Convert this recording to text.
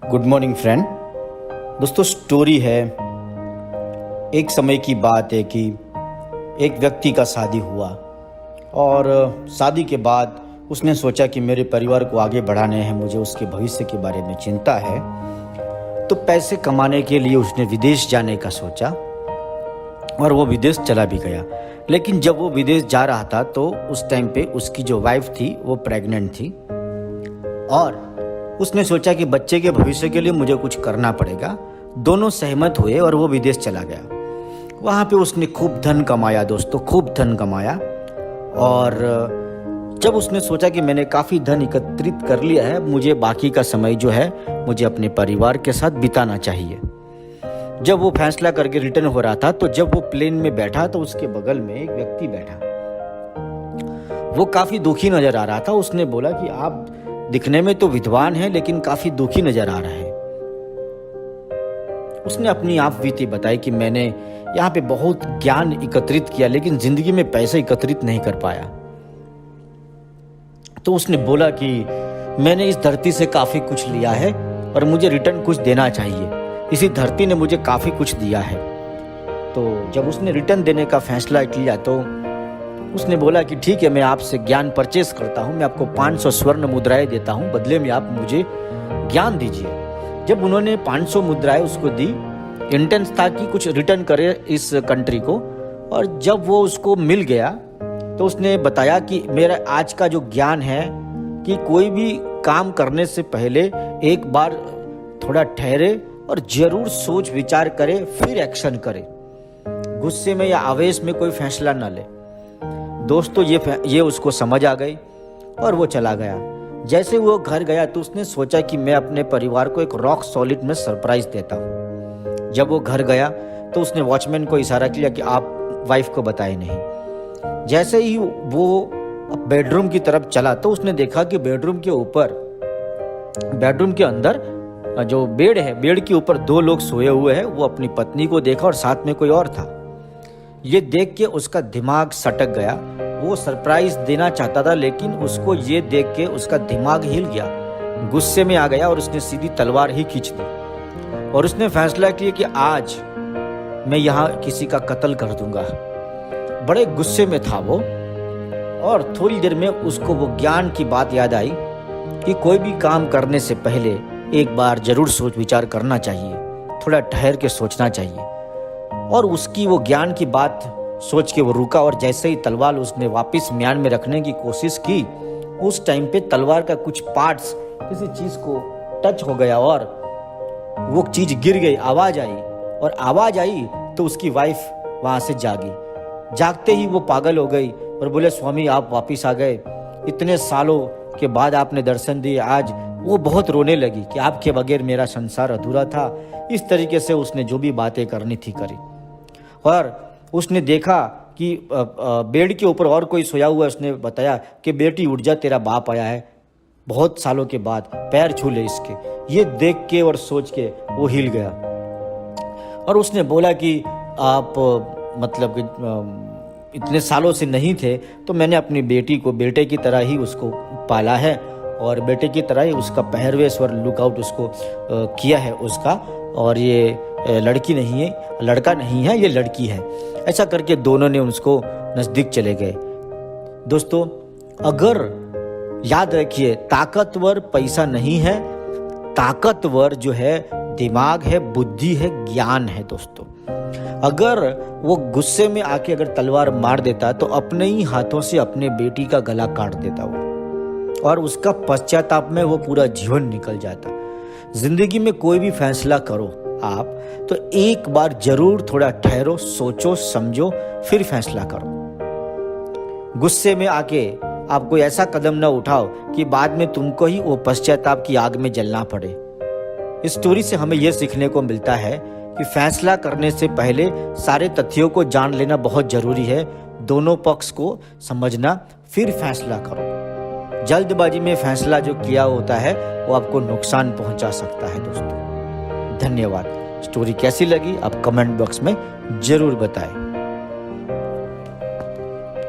Good morning friend. दोस्तों, story है, एक समय की बात है कि एक व्यक्ति का शादी हुआ और शादी के बाद उसने सोचा कि मेरे परिवार को आगे बढ़ाने हैं, मुझे उसके भविष्य के बारे में चिंता है। तो पैसे कमाने के लिए उसने विदेश जाने का सोचा और वो विदेश चला भी गया। लेकिन जब वो विदेश जा रहा था तो उस टाइम पे उसकी जो वाइफ थी वो प्रेग्नेंट थी और उसने सोचा कि बच्चे के भविष्य के लिए मुझे कुछ करना पड़ेगा। दोनों सहमत हुए और वो विदेश चला गया। वहाँ पे उसने खूब धन कमाया दोस्तों, खूब धन कमाया। और जब उसने सोचा कि मैंने काफ़ी धन एकत्रित कर लिया है, मुझे बाकी का समय जो है मुझे अपने परिवार के साथ बिताना चाहिए। जब वो फैसला करके रिटर्न हो रहा था तो जब वो प्लेन में बैठा तो उसके बगल में एक व्यक्ति बैठा। वो काफ़ी दुखी नज़र आ रहा था। उसने बोला कि आप दिखने में तो विद्वान हैं लेकिन काफी दुखी नजर आ रहा है। उसने अपनी आप बीती बताई कि मैंने यहाँ पे बहुत ज्ञान एकत्रित किया लेकिन जिंदगी में पैसे एकत्रित नहीं कर पाया। तो उसने बोला कि मैंने इस धरती से काफी कुछ लिया है और मुझे रिटर्न कुछ देना चाहिए। इसी धरती ने मुझे काफी कुछ दिया है। तो जब उसने रिटर्न देने का फैसला किया तो उसने बोला कि ठीक है, मैं आपसे ज्ञान परचेस करता हूँ, मैं आपको 500 स्वर्ण मुद्राएं देता हूँ, बदले में आप मुझे ज्ञान दीजिए। जब उन्होंने 500 मुद्राएं उसको दी, इंटेंस था कि कुछ रिटर्न करे इस कंट्री को। और जब वो उसको मिल गया तो उसने बताया कि मेरा आज का जो ज्ञान है कि कोई भी काम करने से पहले एक बार थोड़ा ठहरे और जरूर सोच विचार करे, फिर एक्शन करे। गुस्से में या आवेश में कोई फैसला ना ले। दोस्तों, ये उसको समझ आ गई और वो चला गया। जैसे वो घर गया तो उसने सोचा कि मैं अपने परिवार को एक रॉक सॉलिड में सरप्राइज देता हूँ। जब वो घर गया तो उसने वॉचमैन को इशारा किया कि आप वाइफ को बताए नहीं। जैसे ही वो बेडरूम की तरफ चला तो उसने देखा कि बेडरूम के अंदर जो बेड है, बेड के ऊपर 2 लोग सोए हुए हैं। वो अपनी पत्नी को देखा और साथ में कोई और था। ये देख के उसका दिमाग सटक गया। वो सरप्राइज देना चाहता था लेकिन उसको ये देख के उसका दिमाग हिल गया, गुस्से में आ गया और उसने सीधी तलवार ही खींच दी और उसने फैसला किया कि आज मैं यहाँ किसी का कत्ल कर दूंगा। बड़े गुस्से में था वो। और थोड़ी देर में उसको वो ज्ञान की बात याद आई कि कोई भी काम करने से पहले एक बार जरूर सोच विचार करना चाहिए, थोड़ा ठहर के सोचना चाहिए। और उसकी वो ज्ञान की बात सोच के वो रुका और जैसे ही तलवार उसने वापस म्यान में रखने की कोशिश की, उस टाइम पे तलवार का कुछ पार्ट्स किसी चीज को टच हो गया और वो चीज गिर गई। आवाज आई और आवाज आई तो उसकी वाइफ वहां से जागी। जागते ही वो पागल हो गई और बोले, स्वामी आप वापिस आ गए, इतने सालों के बाद आपने दर्शन दिए। आज वो बहुत रोने लगी कि आपके बगैर मेरा संसार अधूरा था। इस तरीके से उसने जो भी बातें करनी थी करी। और उसने देखा कि बेड के ऊपर और कोई सोया हुआ है। उसने बताया कि बेटी उठ जा, तेरा बाप आया है, बहुत सालों के बाद, पैर छू ले इसके। ये देख के और सोच के वो हिल गया और उसने बोला कि आप मतलब इतने सालों से नहीं थे तो मैंने अपनी बेटी को बेटे की तरह ही उसको पाला है और बेटे की तरह ही उसका पहरवेश और लुकआउट उसको किया है उसका। और ये लड़की नहीं है, लड़का नहीं है, ये लड़की है। ऐसा करके दोनों ने उसको नजदीक चले गए। दोस्तों, अगर याद रखिए, ताकतवर पैसा नहीं है, ताकतवर जो है दिमाग है, बुद्धि है, ज्ञान है। दोस्तों, अगर वो गुस्से में आके अगर तलवार मार देता तो अपने ही हाथों से अपने बेटी का गला काट देता वो और उसका पश्चाताप में वो पूरा जीवन निकल जाता। जिंदगी में कोई भी फैसला करो आप तो एक बार जरूर थोड़ा ठहरो, सोचो, समझो, फिर फैसला करो। गुस्से में आके आप कोई ऐसा कदम न उठाओ कि बाद में तुमको ही वो पश्चाताप की आग में जलना पड़े। इस स्टोरी से हमें यह सीखने को मिलता है कि फैसला करने से पहले सारे तथ्यों को जान लेना बहुत जरूरी है। दोनों पक्ष को समझना, फिर फैसला करो। जल्दबाजी में फैसला जो किया होता है वो आपको नुकसान पहुंचा सकता है। दोस्तों, धन्यवाद। स्टोरी कैसी लगी आप कमेंट बॉक्स में जरूर बताएं।